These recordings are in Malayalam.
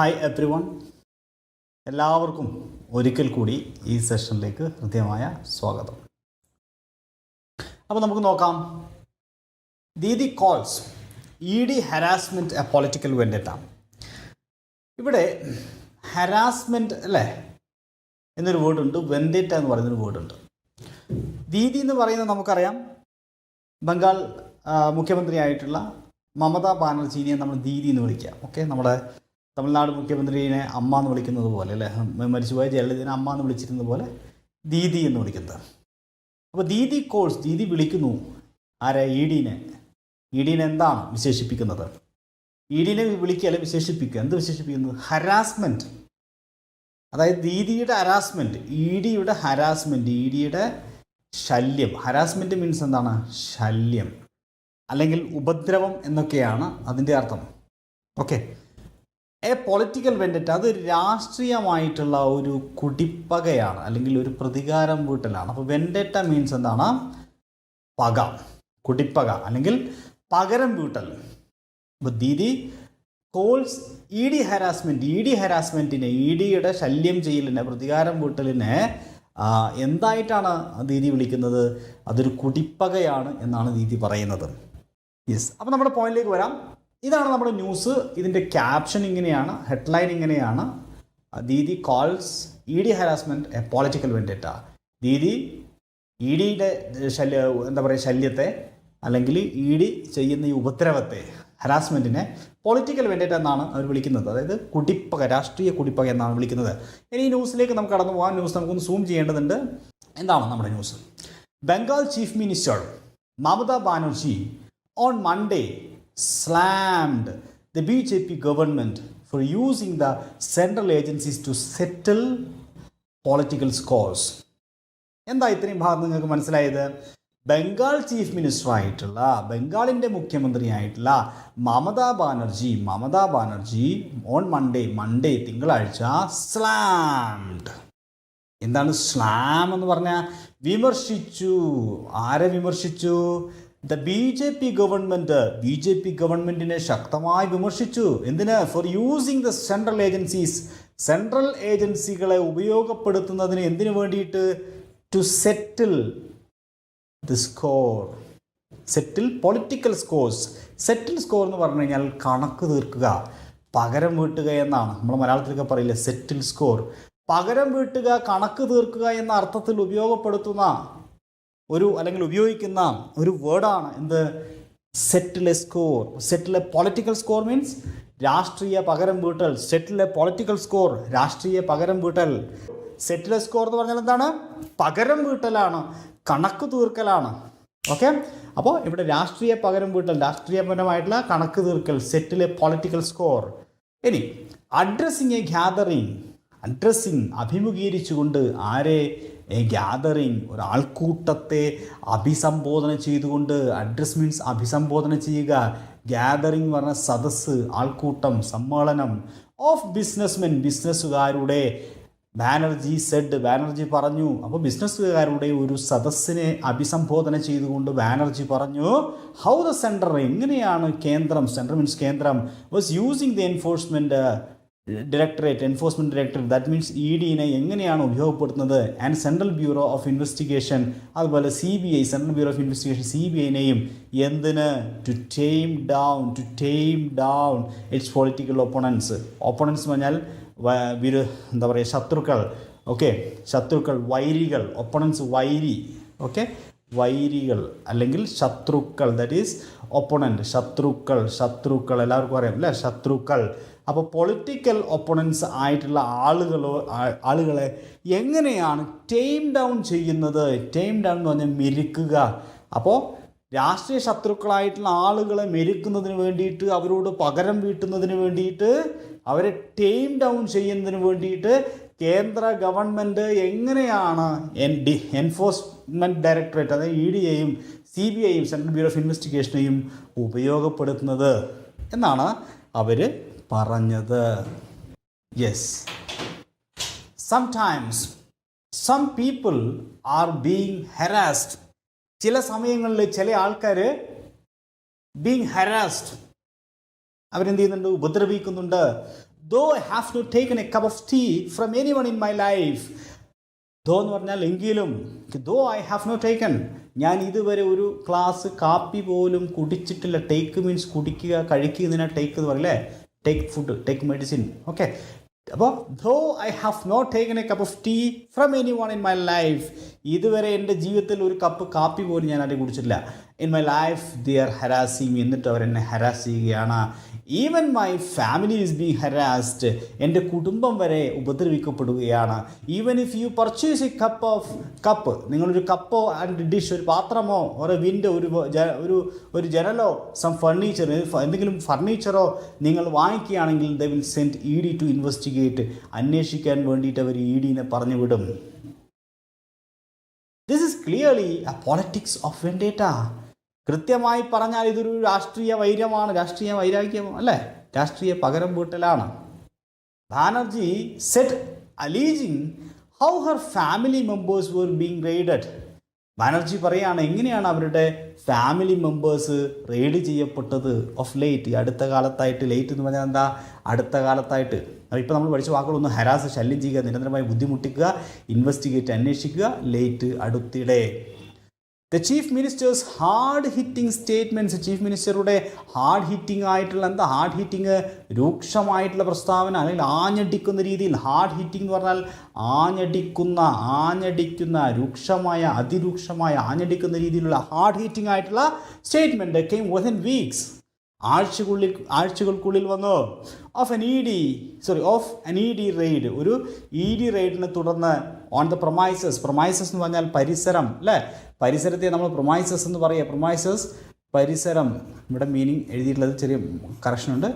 ഹായ് എവ്രി വൺ, എല്ലാവർക്കും ഒരിക്കൽ കൂടി ഈ സെഷനിലേക്ക് ഹൃദ്യമായ സ്വാഗതം. അപ്പോൾ നമുക്ക് നോക്കാം. Didi calls ED harassment a political vendetta. ഇവിടെ ഹരാസ്മെൻറ്റ് അല്ലേ എന്നൊരു വേർഡുണ്ട്, വെൻഡറ്റ എന്ന് പറയുന്നൊരു വേർഡുണ്ട്. ദീദി എന്ന് പറയുന്നത് നമുക്കറിയാം, ബംഗാൾ മുഖ്യമന്ത്രിയായിട്ടുള്ള മമതാ ബാനർജീനെ നമ്മൾ ദീദി എന്ന് വിളിക്കാം. ഓക്കെ, നമ്മുടെ തമിഴ്നാട് മുഖ്യമന്ത്രിനെ അമ്മ എന്ന് വിളിക്കുന്നത് പോലെ അല്ലേ, മരിച്ചുപോയ ജയലളിതനെ അമ്മ എന്ന് വിളിച്ചിരുന്നത് പോലെ ദീദി എന്ന് വിളിക്കുന്നത്. അപ്പോൾ ദീദി കോൾസ്, ദീദി വിളിക്കുന്നു ആരെ? EDനെ. EDനെ എന്താണ് വിശേഷിപ്പിക്കുന്നത്? EDനെ വിളിക്കുക അല്ലെ വിശേഷിപ്പിക്കുക. എന്ത് വിശേഷിപ്പിക്കുന്നത്? ഹരാസ്മെൻറ്റ്. അതായത് ദീദിയുടെ ഹരാസ്മെൻറ്റ്, EDയുടെ ഹരാസ്മെൻറ്റ്, EDയുടെ ശല്യം. ഹരാസ്മെൻറ്റ് മീൻസ് എന്താണ്? ശല്യം അല്ലെങ്കിൽ ഉപദ്രവം എന്നൊക്കെയാണ് അതിൻ്റെ അർത്ഥം. ഓക്കെ, എ പൊളിറ്റിക്കൽ വെൻഡറ്റ, അത് രാഷ്ട്രീയമായിട്ടുള്ള ഒരു കുടിപ്പകയാണ് അല്ലെങ്കിൽ ഒരു പ്രതികാരം വീട്ടലാണ്. അപ്പോൾ വെൻഡറ്റ മീൻസ് എന്താണ്? പക, കുടിപ്പക അല്ലെങ്കിൽ പകരം വീട്ടൽ. അപ്പോൾ Didi calls ED harassment, ED ഹരാസ്മെൻറ്റിനെ, EDയുടെ ശല്യം ചെയ്യലിനെ, പ്രതികാരം വീട്ടലിനെ എന്തായിട്ടാണ് ദീദി വിളിക്കുന്നത്? അതൊരു കുടിപ്പകയാണ് എന്നാണ് ദീദി പറയുന്നത്. യെസ്, അപ്പോൾ നമ്മുടെ പോയിന്റിലേക്ക് വരാം. ഇതാണ് നമ്മുടെ ന്യൂസ്. ഇതിൻ്റെ ക്യാപ്ഷൻ ഇങ്ങനെയാണ്, ഹെഡ്ലൈൻ ഇങ്ങനെയാണ്: Didi calls ED harassment a political vendetta. Didi EDയുടെ ശല്യത്തെ അല്ലെങ്കിൽ ED ചെയ്യുന്ന ഈ ഉപദ്രവത്തെ, ഹരാസ്മെൻറ്റിനെ പൊളിറ്റിക്കൽ വെൻഡറ്റ എന്നാണ് അവർ വിളിക്കുന്നത്. അതായത് കുടിപ്പക, രാഷ്ട്രീയ കുടിപ്പക എന്നാണ് വിളിക്കുന്നത്. ഇനി ഈ ന്യൂസിലേക്ക് നമുക്ക് കടന്നു പോകാം. ന്യൂസ് നമുക്കൊന്ന് സൂം ചെയ്യേണ്ടതുണ്ട്. എന്താണ് നമ്മുടെ news? Bengal chief minister Mamata Banerjee on Monday slammed the BJP government for using the central agencies to settle political scores. എന്താ ഇത്രയും ഭാഗം നിങ്ങൾക്ക് മനസ്സിലായത്? ബംഗാൾ ചീഫ് മിനിസ്റ്റർ ആയിട്ടുള്ള, ബംഗാളിൻ്റെ മുഖ്യമന്ത്രിയായിട്ടുള്ള മമതാ ബാനർജി ഓൺ മൺഡേ തിങ്കളാഴ്ച സ്ലാംഡ്. എന്താണ് സ്ലാം എന്ന് പറഞ്ഞാൽ? വിമർശിച്ചു. ആരെ വിമർശിച്ചു? ദ BJP ഗവൺമെൻറ്റിനെ ശക്തമായി വിമർശിച്ചു. എന്തിന്? ഫോർ യൂസിങ് ദ സെൻട്രൽ ഏജൻസികളെ ഉപയോഗപ്പെടുത്തുന്നതിന് എന്തിനു വേണ്ടിയിട്ട്? To settle the score, settle political scores. Settle score എന്ന് പറഞ്ഞു കഴിഞ്ഞാൽ കണക്ക് തീർക്കുക, പകരം വീട്ടുക എന്നാണ്. നമ്മൾ മലയാളത്തിലൊക്കെ പറയില്ലേ സെറ്റിൽ സ്കോർ. പകരം വീട്ടുക, കണക്ക് തീർക്കുക എന്ന അർത്ഥത്തിൽ ഉപയോഗപ്പെടുത്തുന്ന അല്ലെങ്കിൽ ഉപയോഗിക്കുന്ന ഒരു വേർഡാണ് എന്ത്? Settle a score. Settle a political score means രാഷ്ട്രീയ പകരം വീട്ടൽ. സെറ്റിൽ എ പൊളിറ്റിക്കൽ സ്കോർ, രാഷ്ട്രീയ പകരം വീട്ടൽ. സെറ്റിൽ എ സ്കോർ എന്ന് പറഞ്ഞാൽ എന്താണ്? പകരം വീട്ടലാണ്, കണക്ക് തീർക്കലാണ്. ഓക്കെ, അപ്പോൾ ഇവിടെ രാഷ്ട്രീയ പകരം വീട്ടൽ, രാഷ്ട്രീയപരമായിട്ടുള്ള കണക്ക് തീർക്കൽ, സെറ്റിൽ എ പൊളിറ്റിക്കൽ സ്കോർ. ഇനി അഡ്രസ്സിങ് എ ഗ്യാതറിങ്, അഭിമുഖീകരിച്ചുകൊണ്ട് ആരെ? എ ഗ്യാതറിങ്, ഒരാൾക്കൂട്ടത്തെ അഭിസംബോധന ചെയ്തുകൊണ്ട്. അഡ്രസ് മീൻസ് അഭിസംബോധന ചെയ്യുക. ഗ്യാതറിങ് എന്ന് പറഞ്ഞാൽ സദസ്സ്, ആൾക്കൂട്ടം, സമ്മേളനം. Of businessmen, ബിസിനസ്സുകാരുടെ. ബാനർജി പറഞ്ഞു. അപ്പോൾ ബിസിനസ്സുകാരുടെ ഒരു സദസ്സിനെ അഭിസംബോധന ചെയ്തുകൊണ്ട് ബാനർജി പറഞ്ഞു, ഹൗ ദ സെൻട്രൽ, എങ്ങനെയാണ് കേന്ദ്രം, സെൻട്രൽ മീൻസ് കേന്ദ്രം, was using the enforcement directorate, that means EDനെ എങ്ങനെയാണ് ഉപയോഗപ്പെടുത്തുന്നത്. And central bureau of investigation, അതുപോലെ CBI, central bureau of investigation CBIനെയും എന്തിന്? To tame down it's political opponents. Opponents എന്ന് പറഞ്ഞാൽ എന്താ പറയുക, ശത്രുക്കൾ. ഓക്കെ, ശത്രുക്കൾ, വൈരികൾ. ഒപ്പോണൻസ് വൈരി. ഓക്കെ, വൈരികൾ അല്ലെങ്കിൽ ശത്രുക്കൾ, ദാറ്റ് ഈസ് ഒപ്പോണൻറ്റ്. ശത്രുക്കൾ എല്ലാവർക്കും അറിയാം അല്ലേ, ശത്രുക്കൾ. അപ്പോൾ പൊളിറ്റിക്കൽ ഒപ്പോണൻസ് ആയിട്ടുള്ള ആളുകളെ എങ്ങനെയാണ് ടേം ഡൗൺ ചെയ്യുന്നത്? ടേം ഡൗൺ എന്ന് പറഞ്ഞാൽ മെരുക്കുക. അപ്പോൾ രാഷ്ട്രീയ ശത്രുക്കളായിട്ടുള്ള ആളുകളെ മെരുക്കുന്നതിന് വേണ്ടിയിട്ട്, അവരോട് പകരം വീട്ടുന്നതിന് വേണ്ടിയിട്ട്, അവരെ ടേം ഡൗൺ ചെയ്യുന്നതിന് വേണ്ടിയിട്ട് കേന്ദ്ര ഗവൺമെൻറ് എങ്ങനെയാണ് എൻഫോഴ്സ്മെൻറ്റ് ഡയറക്ടറേറ്റ്, അതായത് EDയെയും CBIയെയും സെൻട്രൽ ബ്യൂറോ ഓഫ് ഇൻവെസ്റ്റിഗേഷനെയും ഉപയോഗപ്പെടുത്തുന്നത് എന്നാണ് അവർ പറഞ്ഞത്. Yes, sometimes some people are being harassed. ചില സമയങ്ങളിൽ ചില ആൾക്കാർ ബീങ് ഹരാസ്ഡ്, അവരെന്ത് ചെയ്യുന്നുണ്ട്? ഉപദ്രവിക്കുന്നുണ്ട്. though I have not taken a cup of tea from anyone in my life. ദോ എന്ന് പറഞ്ഞാൽ എങ്കിലും, though I have not taken, ഞാൻ ഇതുവരെ ഒരു ഗ്ലാസ് കാപ്പി പോലും കുടിച്ചിട്ടില്ല. ടേക്ക് മീൻസ് കുടിക്കുക, കഴിക്കുക, ഇതിനെ ടേക്ക് എന്ന് പറയില്ലേ, take food, take medicine. Okay, അപ്പോൾ though I have not taken a cup of tea from anyone in my life, ഇതുവരെ എൻ്റെ ജീവിതത്തിൽ ഒരു കപ്പ് കാപ്പി പോലും ഞാൻ ആരും കുടിച്ചിട്ടില്ല. In my life they are harassing, എന്നിട്ട് അവരെന്നെ ഹരാസ് ചെയ്യുകയാണ്. Even my family is being harassed, എൻ്റെ കുടുംബം വരെ ഉപദ്രവിക്കപ്പെടുകയാണ്. Even if you purchase a cup, നിങ്ങളൊരു കപ്പോ ആൻഡ് ഡിഷ്, ഒരു പാത്രമോ, ഒരു വിൻഡോ, ഒരു ജനലോ, സം ഫർണിച്ചർ, എന്തെങ്കിലും ഫർണിച്ചറോ നിങ്ങൾ വാങ്ങിക്കുകയാണെങ്കിൽ they will send ED to investigate, അന്വേഷിക്കാൻ വേണ്ടിയിട്ട് അവർ EDനെ പറഞ്ഞു വിടും. This is clearly a politics of vendetta. കൃത്യമായി പറഞ്ഞാൽ ഇതൊരു രാഷ്ട്രീയ വൈര്യമാണ്, രാഷ്ട്രീയ വൈരാഗ്യം അല്ലേ, രാഷ്ട്രീയ പകരം വീട്ടലാണ്. Banerjee said alleging how her family members were being raided. Banerjee പറയുകയാണ് എങ്ങനെയാണ് അവരുടെ ഫാമിലി മെമ്പേഴ്സ് റെയ്ഡ് ചെയ്യപ്പെട്ടത് ഓഫ് ലേറ്റ്, അടുത്ത കാലത്തായിട്ട്. ലേറ്റ് എന്ന് പറഞ്ഞാൽ എന്താ, അടുത്ത കാലത്തായിട്ട്. ഇപ്പോൾ നമ്മൾ പഠിച്ച വാക്കുകളൊന്ന്, ഹരാസ്, ശല്യം ചെയ്യുക, നിരന്തരമായി ബുദ്ധിമുട്ടിക്കുക, ഇൻവെസ്റ്റിഗേറ്റ്, അന്വേഷിക്കുക. ലേറ്റ്, അടുത്തിടെ. The chief minister's hard hitting statements, chief മിനിസ്റ്ററുടെ ഹാർഡ് ഹിറ്റിംഗ് ആയിട്ടുള്ള, എന്താ ഹാർഡ് ഹിറ്റിംഗ്, രൂക്ഷമായിട്ടുള്ള പ്രസ്താവന, അല്ലെങ്കിൽ ആഞ്ഞടിക്കുന്ന രീതിയിൽ. ഹാർഡ് ഹിറ്റിംഗ് എന്ന് പറഞ്ഞാൽ ആഞ്ഞടിക്കുന്ന, രൂക്ഷമായ, അതിരൂക്ഷമായ, ആഞ്ഞടിക്കുന്ന രീതിയിലുള്ള ഹാർഡ് ഹിറ്റിംഗ് ആയിട്ടുള്ള സ്റ്റേറ്റ്മെൻറ്റ് കെയിം വിത്തിൻ വീക്സ്, ആഴ്ചകൾക്കുള്ളിൽ വന്നു. ഓഫ് എൻ ED റെയ്ഡ്, ഒരു ED റെയ്ഡിനെ തുടർന്ന് ഓൺ ദ പ്രൊമൈസസ് എന്ന് പറഞ്ഞാൽ പരിസരം അല്ലേ, പരിസരത്തെ നമ്മൾ പ്രൊമൈസസ് എന്ന് പറയുക. പരിസരം, ഇവിടെ മീനിങ് എഴുതിയിട്ടുള്ളത് ചെറിയ കറക്ഷനുണ്ട്.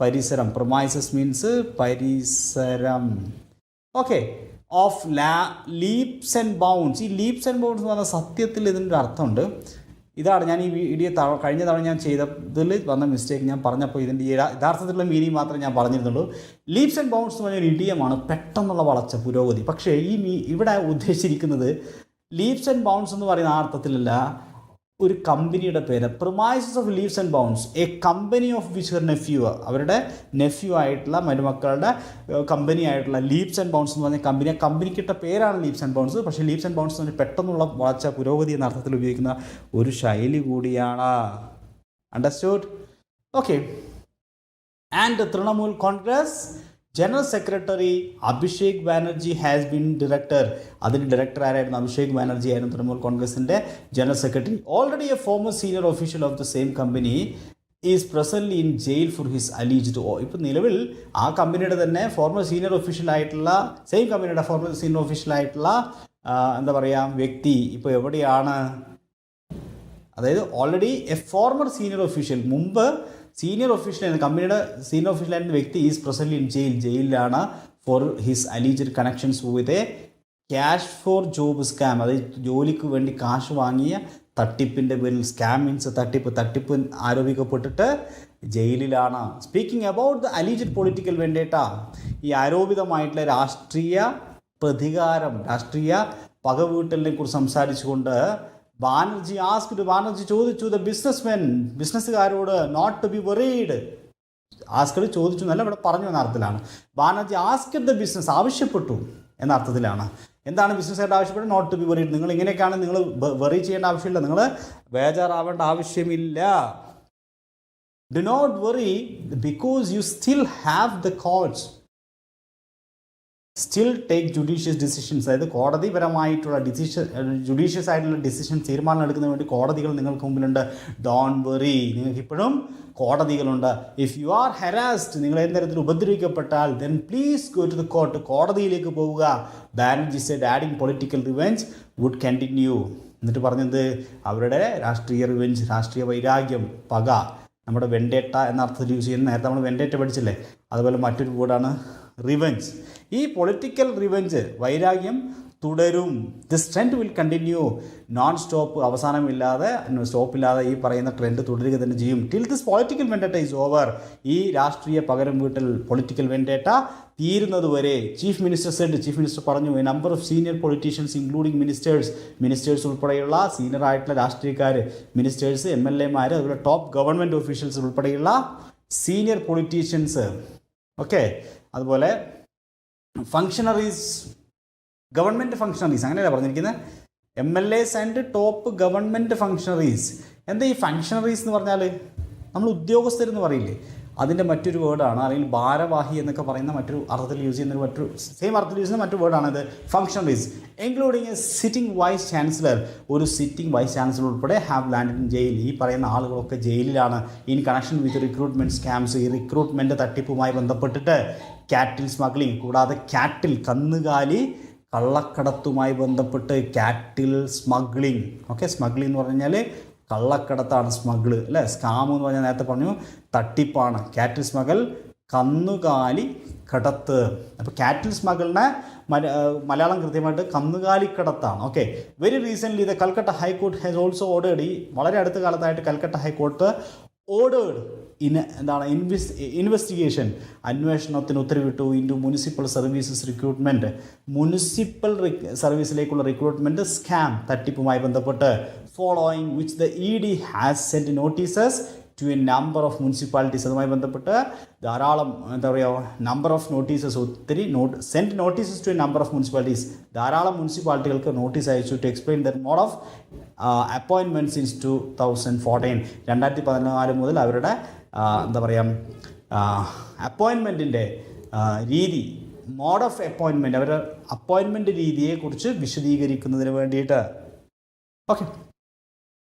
പരിസരം, പ്രൊമൈസസ് മീൻസ് പരിസരം. Okay, of leaps and bounds. ഈ ലീപ്സ് ആൻഡ് ബൗണ്ട്സ് എന്ന് പറഞ്ഞാൽ സത്യത്തിൽ ഇതിൻ്റെ അർത്ഥമുണ്ട്. ഇതാണ് ഞാൻ ഈ വീഡിയോ കഴിഞ്ഞ തവണ ഞാൻ ചെയ്തതിൽ വന്ന മിസ്റ്റേക്ക്. ഞാൻ പറഞ്ഞപ്പോൾ ഇതിൻ്റെ യഥാർത്ഥത്തിലുള്ള മീനിങ് മാത്രമേ ഞാൻ പറഞ്ഞിരുന്നുള്ളൂ. ലീപ്സ് ആൻഡ് ബൗണ്ട്സ് എന്ന് പറഞ്ഞൊരു ഇഡിയമാണ്, പെട്ടെന്നുള്ള വളർച്ച, പുരോഗതി. പക്ഷേ ഇവിടെ ഉദ്ദേശിച്ചിരിക്കുന്നത് ലീപ്സ് ആൻഡ് ബൗണ്ട്സ് എന്ന് പറയുന്ന ആ അർത്ഥത്തിലല്ല, ഒരു കമ്പനിയുടെ പേര്. Promises of leaps and bounds, A company of which Har nephew, അവരുടെ നെഫ്യൂ ആയിട്ടുള്ള, മരുമക്കളുടെ കമ്പനി ആയിട്ടുള്ള ലീപ്സ് ആൻഡ് ബൗണ്ട്സ് എന്ന് പറഞ്ഞ കമ്പനിക്കിട്ട പേരാണ് ലീപ്സ് ആൻഡ് ബൗണ്ട്സ്. പക്ഷേ ലീപ്സ് ആൻഡ് ബൗണ്ട്സ് എന്ന് പറഞ്ഞാൽ പെട്ടെന്നുള്ള വളർച്ച, പുരോഗതി എന്ന അർത്ഥത്തിൽ ഉപയോഗിക്കുന്ന ഒരു ശൈലി കൂടിയാണ്. Understood? Okay. And Trinamool Congress general secretary Abhishek Banerjee has been director. അതിന് ഡയറക്ടർ ആരായിരുന്നു? അഭിഷേക് ബാനർജി ആയിരുന്നു, തൃണമൂൽ കോൺഗ്രസിൻ്റെ general secretary. Already a former senior official of the same company is presently in jail for his alleged. ഇപ്പോൾ നിലവിൽ ആ കമ്പനിയുടെ തന്നെ ഫോർമർ സീനിയർ ഒഫീഷ്യൽ ആയിട്ടുള്ള, സെയിം കമ്പനിയുടെ ഫോർമർ സീനിയർ ഒഫീഷ്യൽ ആയിട്ടുള്ള എന്താ പറയുക, വ്യക്തി ഇപ്പോൾ എവിടെയാണ്? അതായത് already a former senior official, മുമ്പ് സീനിയർ ഒഫീഷ്യലായിരുന്നു, കമ്പനിയുടെ സീനിയർ ഒഫീഷ്യലായിരുന്ന വ്യക്തി ഈസ് പ്രസൻ്റ്ലി ഇൻ ജയിലിലാണ് for his alleged connections with a cash for job scam. അതായത് ജോലിക്ക് വേണ്ടി കാശ് വാങ്ങിയ തട്ടിപ്പിൻ്റെ പേരിൽ, സ്കാം മീൻസ് തട്ടിപ്പ് ആരോപിക്കപ്പെട്ടിട്ട് ജയിലിലാണ്. സ്പീക്കിംഗ് അബൌട്ട് ദ അലീജ്ഡ് പൊളിറ്റിക്കൽ വെൻഡേറ്റ, ഈ ആരോപിതമായിട്ടുള്ള രാഷ്ട്രീയ പ്രതികാരം, രാഷ്ട്രീയ പകവീട്ടലിനെ കുറിച്ച് സംസാരിച്ചുകൊണ്ട് ബാനർജി ചോദിച്ചു ദ ബിസിനസ്സുകാരോട് നോട്ട് ടു ബി വറീഡ്. ചോദിച്ചു എന്നല്ല, ഇവിടെ പറഞ്ഞു എന്ന അർത്ഥത്തിലാണ്. ബാനർജി ആസ്ക്ഡ് ദ ബിസിനസ്, ആവശ്യപ്പെട്ടു എന്ന അർത്ഥത്തിലാണ്. എന്താണ് ബിസിനസ്സുകാരുടെ ആവശ്യപ്പെട്ടത്? Not to be worried. നിങ്ങൾ ഇങ്ങനെയൊക്കെയാണ്, നിങ്ങൾ വറി ചെയ്യേണ്ട ആവശ്യമില്ല, നിങ്ങൾ ബേജാറാവേണ്ട ആവശ്യമില്ല. Do not worry because you still have the courts, still take judicious decisions. അതായത് കോടതിപരമായിട്ടുള്ള ജുഡീഷ്യസ് ആയിട്ടുള്ള ഡിസിഷൻ, തീരുമാനം എടുക്കുന്നതിന് വേണ്ടി കോടതികൾ നിങ്ങൾക്ക് മുമ്പിലുണ്ട്. ഡോണ്ട് വറി, നിങ്ങൾക്ക് ഇപ്പോഴും കോടതികളുണ്ട്. ഇഫ് യു ആർ ഹരാസ്ഡ്, നിങ്ങൾ ഏത് തരത്തിൽ ഉപദ്രവിക്കപ്പെട്ടാൽ, then please go to the court, കോടതിയിലേക്ക് പോവുക. Banerjee said adding political revenge would continue. എന്നിട്ട് പറഞ്ഞത് അവരുടെ രാഷ്ട്രീയ റിവെഞ്ച്, രാഷ്ട്രീയ വൈരാഗ്യം, പക, നമ്മുടെ വെൻഡേറ്റ എന്ന അർത്ഥത്തിൽ യൂസ് ചെയ്യുന്ന, നേരത്തെ നമ്മൾ വെൻഡേറ്റ പഠിച്ചില്ലേ, അതുപോലെ മറ്റൊരു വേർഡാണ് റിവെഞ്ച്. ഈ പൊളിറ്റിക്കൽ റിവെഞ്ച്, വൈരാഗ്യം തുടരും. This trend will continue non stop, അവസാനമില്ലാതെ, സ്റ്റോപ്പില്ലാതെ ഈ പറയുന്ന ട്രെൻഡ് തുടരുക തന്നെ ചെയ്യും. Till this political vendetta is over, ഈ രാഷ്ട്രീയ പകരം വീട്ടൽ പൊളിറ്റിക്കൽ വെൻഡേറ്റ തീരുന്നത് വരെ. ചീഫ് മിനിസ്റ്റർ പറഞ്ഞു, a number of senior politicians including ministers ഉൾപ്പെടെയുള്ള സീനിയർ ആയിട്ടുള്ള രാഷ്ട്രീയക്കാർ, മിനിസ്റ്റേഴ്സ്, MLA മാർ, അതുപോലെ ടോപ്പ് ഗവൺമെൻറ് ഓഫീഷ്യൽസ് ഉൾപ്പെടെയുള്ള സീനിയർ പൊളിറ്റീഷ്യൻസ്, ഓക്കെ, അതുപോലെ ഫങ്ഷണറീസ്, ഗവൺമെൻറ് ഫങ്ഷണറീസ്, അങ്ങനെയല്ല പറഞ്ഞിരിക്കുന്നത്, MLAs and top government functionaries. എന്താ ഈ ഫങ്ഷണറീസ് എന്ന് പറഞ്ഞാൽ? നമ്മൾ ഉദ്യോഗസ്ഥരെന്ന് പറയില്ലേ, അതിൻ്റെ മറ്റൊരു വേർഡാണ്. അല്ലെങ്കിൽ ഭാരവാഹി എന്നൊക്കെ പറയുന്ന മറ്റൊരു അർത്ഥത്തിൽ യൂസ് ചെയ്യുന്ന മറ്റൊരു സെയിം അർത്ഥത്തിൽ യൂസ് ചെയ്യുന്ന മറ്റൊരു വേർഡാണിത്, functionaries. Including a sitting vice chancellor, ഒരു സിറ്റിംഗ് വൈസ് ചാൻസലർ ഉൾപ്പെടെ ഹാവ് ലാൻഡഡ് ഇൻ ജയിൽ. ഈ പറയുന്ന ആളുകളൊക്കെ ജയിലിലാണ്. In connection with recruitment scams, ഈ റിക്രൂട്ട്മെൻറ്റ് തട്ടിപ്പുമായി ബന്ധപ്പെട്ടിട്ട്, കാറ്റിൽ സ്മഗ്ലിംഗ്, കൂടാതെ കാറ്റിൽ കന്നുകാലി കള്ളക്കടത്തുമായി ബന്ധപ്പെട്ട് കാറ്റിൽ സ്മഗ്ലിംഗ്. ഓക്കെ, സ്മഗ്ലിംഗ് എന്ന് പറഞ്ഞു കഴിഞ്ഞാൽ കള്ളക്കടത്താണ്, സ്മഗിള് അല്ലേ. സ്കാം എന്ന് പറഞ്ഞാൽ നേരത്തെ പറഞ്ഞു തട്ടിപ്പാണ്. കാറ്റിൽ സ്മഗൽ, കന്നുകാലി കടത്ത്. അപ്പോൾ കാറ്റിൽ സ്മഗിളിനെ മലയാളം കൃത്യമായിട്ട് കന്നുകാലിക്കടത്താണ്. Okay, very recently the Calcutta high court has also ordered, ഈ വളരെ അടുത്ത കാലത്തായിട്ട് കൽക്കട്ട ഹൈക്കോർട്ട് ഓർഡേഡ് എന്താണ് ഇൻവെസ്റ്റിഗേഷൻ, അന്വേഷണത്തിന് ഉത്തരവിട്ടു into municipal services recruitment, municipal സർവീസിലേക്കുള്ള റിക്രൂട്ട്മെൻറ്റ് സ്കാം, തട്ടിപ്പുമായി ബന്ധപ്പെട്ട്. Following which the ED has sent notices to a number of municipalities, അതുമായി ബന്ധപ്പെട്ട് ധാരാളം എന്താ പറയുക നമ്പർ ഓഫ് നോട്ടീസസ്, ഒത്തിരി sent notices to a number of municipalities, ധാരാളം മുനിസിപ്പാലിറ്റികൾക്ക് നോട്ടീസ് അയച്ചു to explain there mode of appointment since 2014. 2014 മുതൽ അവരുടെ എന്താ പറയുക അപ്പോയിൻമെൻറ്റിൻ്റെ രീതി, മോഡ് ഓഫ് അപ്പോയിൻമെൻറ്റ്, അവരുടെ അപ്പോയിൻമെൻറ്റ് രീതിയെക്കുറിച്ച് വിശദീകരിക്കുന്നതിന് വേണ്ടിയിട്ട്. Okay,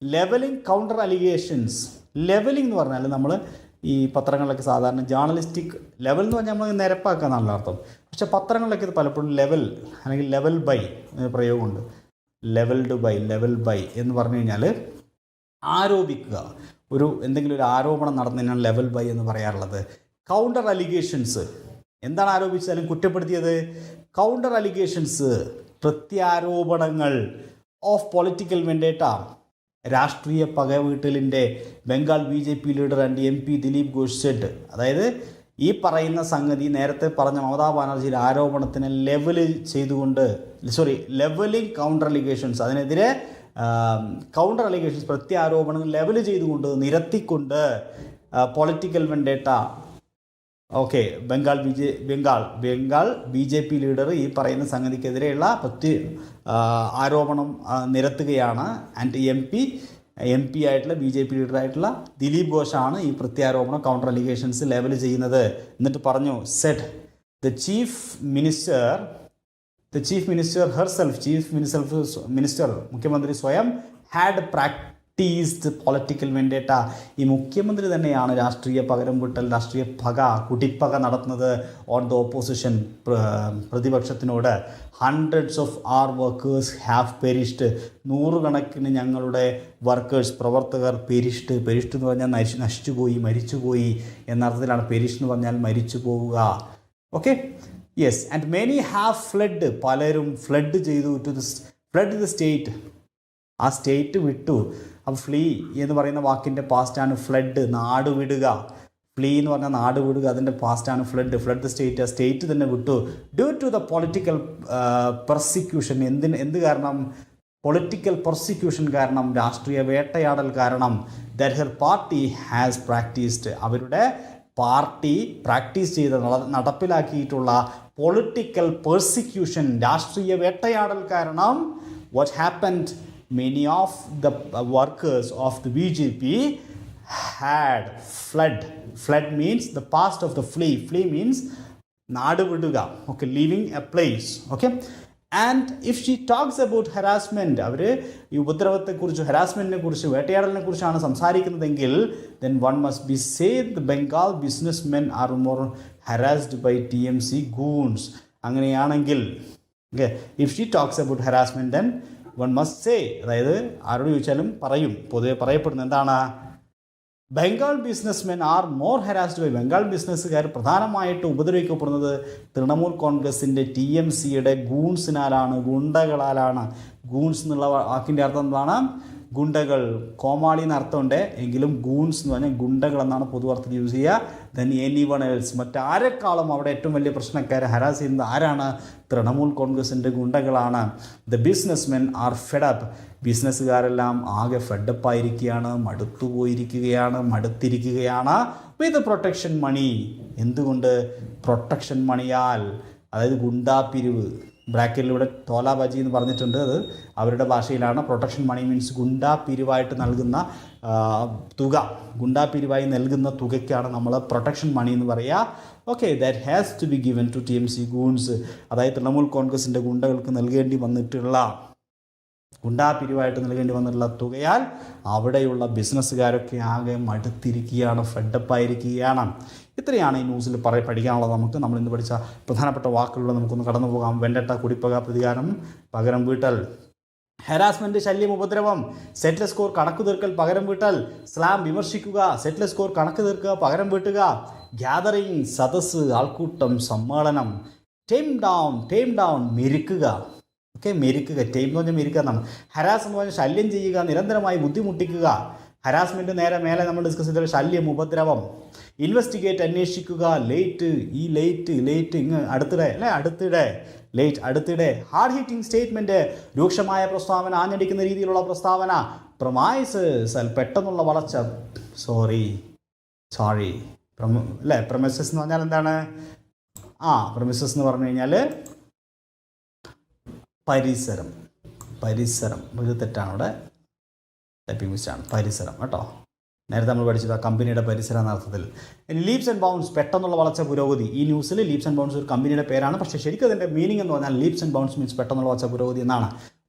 levelling counter allegations. Levelling എന്ന് പറഞ്ഞാൽ നമ്മൾ ഈ പത്രങ്ങളിലൊക്കെ സാധാരണ ജേർണലിസ്റ്റിക് ലെവൽ എന്ന് പറഞ്ഞാൽ നമ്മൾ നിരപ്പാക്കുക എന്നുള്ള അർത്ഥം. പക്ഷേ പത്രങ്ങളിലൊക്കെ ഇത് പലപ്പോഴും ലെവൽ അല്ലെങ്കിൽ ലെവൽ ബൈ പ്രയോഗമുണ്ട്. ലെവൽഡ് ബൈ, ലെവൽ ബൈ എന്ന് പറഞ്ഞു കഴിഞ്ഞാൽ ആരോപിക്കുക, ഒരു എന്തെങ്കിലും ഒരു ആരോപണം നടന്നതിനാണ് ലെവൽ ബൈ എന്ന് പറയാറുള്ളത്. കൗണ്ടർ അലിഗേഷൻസ്, എന്താണ് ആരോപിച്ചാലും കുറ്റപ്പെടുത്തിയത്? കൗണ്ടർ അലിഗേഷൻസ്, പ്രത്യാരോപണങ്ങൾ. ഓഫ് പൊളിറ്റിക്കൽ വെൻഡേറ്റ, രാഷ്ട്രീയ പകവീട്ടലിൻ്റെ Bengal BJP leader and MP Dilip Ghosh said. അതായത് ഈ പറയുന്ന സംഗതി നേരത്തെ പറഞ്ഞ മമതാ ബാനർജിയുടെ ആരോപണത്തിനെ ലെവലിംഗ് കൗണ്ടർ അലിഗേഷൻസ്, അതിനെതിരെ കൗണ്ടർ അലിഗേഷൻസ്, പ്രത്യാരോപണങ്ങൾ ലെവൽ ചെയ്തുകൊണ്ട്, നിരത്തിക്കൊണ്ട് political vendetta. Okay, Bengal BJP leader ഈ പറയുന്ന സംഗതിക്കെതിരെയുള്ള ആരോപണം നിരത്തുകയാണ്. ആൻഡ് MP ആയിട്ടുള്ള BJP ലീഡറായിട്ടുള്ള ദിലീപ് ഘോഷാണ് ഈ പ്രത്യാരോപണം, കൗണ്ടർ അലിഗേഷൻസ് ലെവൽ ചെയ്യുന്നത്. എന്നിട്ട് പറഞ്ഞു, said the chief minister herself, minister മുഖ്യമന്ത്രി സ്വയം ഹാഡ് പ്രാക്ടീസ്ഡ് പൊളിറ്റിക്കൽ വെൻഡേറ്റ. ഈ മുഖ്യമന്ത്രി തന്നെയാണ് രാഷ്ട്രീയ പകരം വീട്ടൽ, രാഷ്ട്രീയ കുടിപ്പക നടത്തുന്നത് ഓൺ ദ ഓപ്പോസിഷൻ, പ്രതിപക്ഷത്തിനോട്. Hundreds of our workers have perished, നൂറുകണക്കിന് ഞങ്ങളുടെ വർക്കേഴ്സ്, പ്രവർത്തകർ പെരിഷ്ഡ് എന്ന് പറഞ്ഞാൽ നശിച്ചുപോയി, മരിച്ചുപോയി എന്നർത്ഥത്തിലാണ്. പെരിഷ് എന്ന് പറഞ്ഞാൽ മരിച്ചു പോവുക. Okay, yes. And many have flood, പലരും ഫ്ലഡ് ചെയ്തു, ഫ്ലഡ് ദ സ്റ്റേറ്റ്, ആ സ്റ്റേറ്റ് വിട്ടു. അപ്പോൾ ഫ്ലീ എന്ന് പറയുന്ന വാക്കിൻ്റെ പാസ്റ്റാണ് ഫ്ലഡ്, നാട് വിടുക. ഫ്ലീ എന്ന് പറഞ്ഞാൽ നാട് വിടുക, അതിൻ്റെ പാസ്റ്റാണ് ഫ്ലഡ്. ഫ്ലഡ് ദ സ്റ്റേറ്റ്, ആ സ്റ്റേറ്റ് തന്നെ വിട്ടു. Due to the political persecution, എന്ത് കാരണം? പൊളിറ്റിക്കൽ പെർസിക്യൂഷൻ കാരണം, രാഷ്ട്രീയ വേട്ടയാടൽ കാരണം. That her party has practised, അവരുടെ പാർട്ടി പ്രാക്ടീസ് ചെയ്ത് നടപ്പിലാക്കിയിട്ടുള്ള പൊളിറ്റിക്കൽ പെർസിക്യൂഷൻ, രാഷ്ട്രീയ വേട്ടയാടൽ കാരണം. What happened? Many of the workers of the BJP had fled. Fled means the past of the flee. Flee means naadu viduga. Okay, leaving a place. Okay, and if she talks about harassment, അവര് ഈ ഉപദ്രവത്തെക്കുറിച്ച്, ഹരാസ്മെൻറ്റിനെ കുറിച്ച്, വേട്ടയാടലിനെ കുറിച്ചാണ് സംസാരിക്കുന്നതെങ്കിൽ, then one must be say the Bengal businessmen are more harassed by TMC goons. അങ്ങനെയാണെങ്കിൽ, okay, if she talks about harassment, then one must say, അതായത് ആരോട് ചോദിച്ചാലും പറയും, പൊതുവെ പറയപ്പെടുന്നത് എന്താണ്? Bengal businessmen are more harassed by, Bengal ബിസിനസ്സുകാർ പ്രധാനമായിട്ട് ഉപദ്രവിക്കപ്പെടുന്നത് തൃണമൂൽ കോൺഗ്രസിൻ്റെ TMCയുടെ ഗൂൺസിനാലാണ്, ഗുണ്ടകളാലാണ്. ഗൂൺസ് എന്നുള്ള വാക്കിൻ്റെ അർത്ഥം എന്താണ്? ഗുണ്ടകൾ. കോമാളി എന്ന് അർത്ഥമുണ്ട്, എങ്കിലും ഗൂൺസ് എന്ന് പറഞ്ഞാൽ ഗുണ്ടകൾ എന്നാണ് പൊതുവർത്ഥത്തിൽ യൂസ് ചെയ്യുക. ദെൻ എനിവൺ എൽസ്, മറ്റാരെക്കാളും അവിടെ ഏറ്റവും വലിയ പ്രശ്നക്കാരെ ഹരാസ് ചെയ്യുന്നത് ആരാണ്? തൃണമൂൽ കോൺഗ്രസിൻ്റെ ഗുണ്ടകളാണ്. ദ ബിസിനസ്മെൻ ആർ ഫെഡപ്പ്, ബിസിനസ്സുകാരെല്ലാം ആകെ ഫെഡപ്പായിരിക്കുകയാണ്, മടുത്തിരിക്കുകയാണ് വിത്ത് പ്രൊട്ടക്ഷൻ മണി, എന്തുകൊണ്ട്? പ്രൊട്ടക്ഷൻ മണിയാൽ, അതായത് ഗുണ്ടാപ്പിരിവ്. ബ്രാക്കറ്റിലൂടെ തോലാബാജി എന്ന് പറഞ്ഞിട്ടുണ്ട്, അത് അവരുടെ ഭാഷയിലാണ്. പ്രൊട്ടക്ഷൻ മണി മീൻസ് ഗുണ്ടാപ്പിരിവായിട്ട് നൽകുന്ന തുക, ഗുണ്ടാപ്പിരിവായി നൽകുന്ന തുകയ്ക്കാണ് നമ്മൾ പ്രൊട്ടക്ഷൻ മണി എന്ന് പറയുക. Okay, that has to be given to TMC goons, അതായത് തൃണമൂൽ കോൺഗ്രസിൻ്റെ ഗുണ്ടകൾക്ക് നൽകേണ്ടി വന്നിട്ടുള്ള, ഗുണ്ടാപ്പിരിവായിട്ട് നൽകേണ്ടി വന്നിട്ടുള്ള തുകയാൽ അവിടെയുള്ള ബിസിനസ്സുകാരൊക്കെ ആകെ മടുത്തിരിക്കുകയാണ്, ഫെഡപ്പായിരിക്കുകയാണ്. ഇത്രയാണ് ഈ ന്യൂസിൽ പഠിക്കാനുള്ളത്. നമ്മൾ ഇന്ന് പഠിച്ച പ്രധാനപ്പെട്ട വാക്കുകളിലൂടെ നമുക്കൊന്ന് കടന്നു പോകാം. വെണ്ടട്ട, കുടിപ്പക, പ്രതികാരം, പകരം വീട്ടൽ. ഹരാസ്മെൻറ്റ്, ശല്യം, ഉപദ്രവം. സെറ്റിൽ സ്കോർ, കണക്ക് തീർക്കൽ, പകരം വീട്ടൽ. സ്ലാം, വിമർശിക്കുക. സെറ്റിൽ സ്കോർ, കണക്ക് തീർക്കുക, പകരം വീട്ടുക. ഗ്യാതറിങ്, സദസ്സ്, ആൾക്കൂട്ടം, സമ്മേളനം. ടേം ഡൗൺ, മെരുക്കുക. ഓക്കെ, മെരുക്കുക. ടൈം എന്ന് പറഞ്ഞാൽ മെരുക്കുക എന്നാണ്. ഹരാസ് എന്ന് പറഞ്ഞാൽ ശല്യം ചെയ്യുക, നിരന്തരമായി ബുദ്ധിമുട്ടിക്കുക. ഹരാസ്മെൻറ്റ് നേരെ മേലെ നമ്മൾ ഡിസ്കസ് ചെയ്ത ശല്യം, ഉപദ്രവം. ഇൻവെസ്റ്റിഗേറ്റ്, അന്വേഷിക്കുക. ലേറ്റ്, ഈ ലേറ്റ് ഇങ്ങ് അടുത്തിടെ അടുത്തിടെ. ഹാർഡ് ഹിറ്റിംഗ് സ്റ്റേറ്റ്മെൻറ്റ്, രൂക്ഷമായ പ്രസ്താവന, ആഞ്ഞടിക്കുന്ന രീതിയിലുള്ള പ്രസ്താവന. പ്രൊമൈസസ്, പെട്ടെന്നുള്ള വളർച്ച. സോറി പ്രൊമൈസസ് എന്ന് പറഞ്ഞാൽ എന്താണ്? പ്രൊമൈസസ് എന്ന് പറഞ്ഞു കഴിഞ്ഞാൽ പരിസരം. ഇത് തെറ്റാണ്, ഇവിടെ ടൈപ്പിംഗ് മിസ്റ്റാണ്. പരിസരം കേട്ടോ. നേരത്തെ നമ്മൾ പഠിച്ചത് കമ്പനിയുടെ പരിസരം എന്ന അർത്ഥത്തിൽ. ഇനി ലീപ്സ് ആൻഡ് ബൗൺസ്, പെട്ടെന്നുള്ള വളർച്ച, പുരോഗതി. ഈ ന്യൂസിൽ ലീപ്സ് ആൻഡ് ബൗൺസ് ഒരു കമ്പനിയുടെ പേരാണ്, പക്ഷേ ശരിക്കും അതിൻ്റെ മീനിങ് എന്ന് പറഞ്ഞാൽ ലീപ്സ് ആൻഡ് ബൗൺസ് മീൻസ് പെട്ടെന്നുള്ള വളർച്ച, പുരോഗതി എന്നാണ്.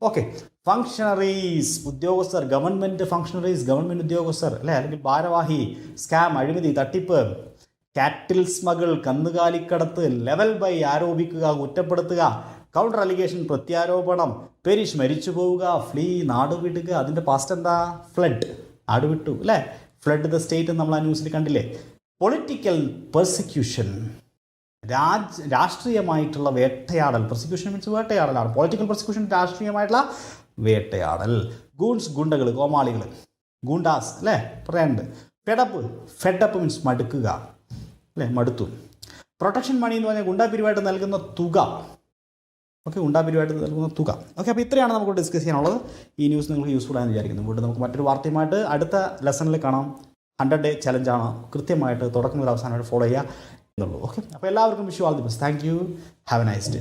ഓക്കെ, ഫങ്ഷണറീസ്, ഉദ്യോഗസ്ഥർ. ഗവൺമെൻറ് ഫങ്ഷണറീസ്, ഗവൺമെൻറ് ഉദ്യോഗസ്ഥർ അല്ലെങ്കിൽ ഭാരവാഹി. സ്കാം, അഴിമതി, തട്ടിപ്പ്. കാറ്റിൽ സ്മഗിൾ, കന്നുകാലിക്കടത്ത്. ലെവൽ ബൈ, ആരോപിക്കുക, കുറ്റപ്പെടുത്തുക. കൗണ്ടർ അലിഗേഷൻ, പ്രത്യാരോപണം. പെരിഷ്, മരിച്ചു പോവുക. ഫ്ലീ, നാടുവിടുക. അതിൻ്റെ പാസ്റ്റ് എന്താ? ഫ്ലഡ്, നാടുവിട്ടു അല്ലേ? ഫ്ലഡ് ദ സ്റ്റേറ്റ് നമ്മൾ ആ ന്യൂസിൽ കണ്ടില്ലേ? പൊളിറ്റിക്കൽ പെർസിക്യൂഷൻ, രാഷ്ട്രീയമായിട്ടുള്ള വേട്ടയാടൽ. പെർസിക്യൂഷൻ മീൻസ് വേട്ടയാടലാണ്. പൊളിറ്റിക്കൽ പെർസിക്യൂഷൻ, രാഷ്ട്രീയമായിട്ടുള്ള വേട്ടയാടൽ. ഗൂൺസ്, ഗുണ്ടകൾ, കോമാളികൾ. ഗൂണ്ടാസ് അല്ലേ പറയാനുണ്ട്. ഫെഡപ്പ് മീൻസ് മടുക്കുക അല്ലേ, മടുത്തു. പ്രൊട്ടക്ഷൻ മണി എന്ന് പറഞ്ഞാൽ ഗുണ്ടാപിരിവായിട്ട് നൽകുന്ന തുക. ഓക്കെ, ഗുണ്ടാപിരിവായിട്ട് നൽകുന്ന തുക. ഓക്കെ, അപ്പോൾ ഇത്രയാണ് നമുക്ക് ഡിസ്കസ് ചെയ്യാനുള്ളത്. ഈ ന്യൂസ് നിങ്ങൾക്ക് യൂസ്ഫുൾ ആണെന്ന് വിചാരിക്കുന്നു. വീണ്ടും നമുക്ക് മറ്റൊരു വാർത്തയുമായിട്ട് അടുത്ത ലെസണിൽ കാണാം. 100 ഡേ ചലഞ്ചാണ്, കൃത്യമായിട്ട് തുടക്കം മുതൽ അവസാനമായിട്ട് ഫോളോ ചെയ്യുക എന്നുള്ളൂ. ഓക്കെ, അപ്പോൾ എല്ലാവർക്കും wish you all the best. Thank you. Have A nice day.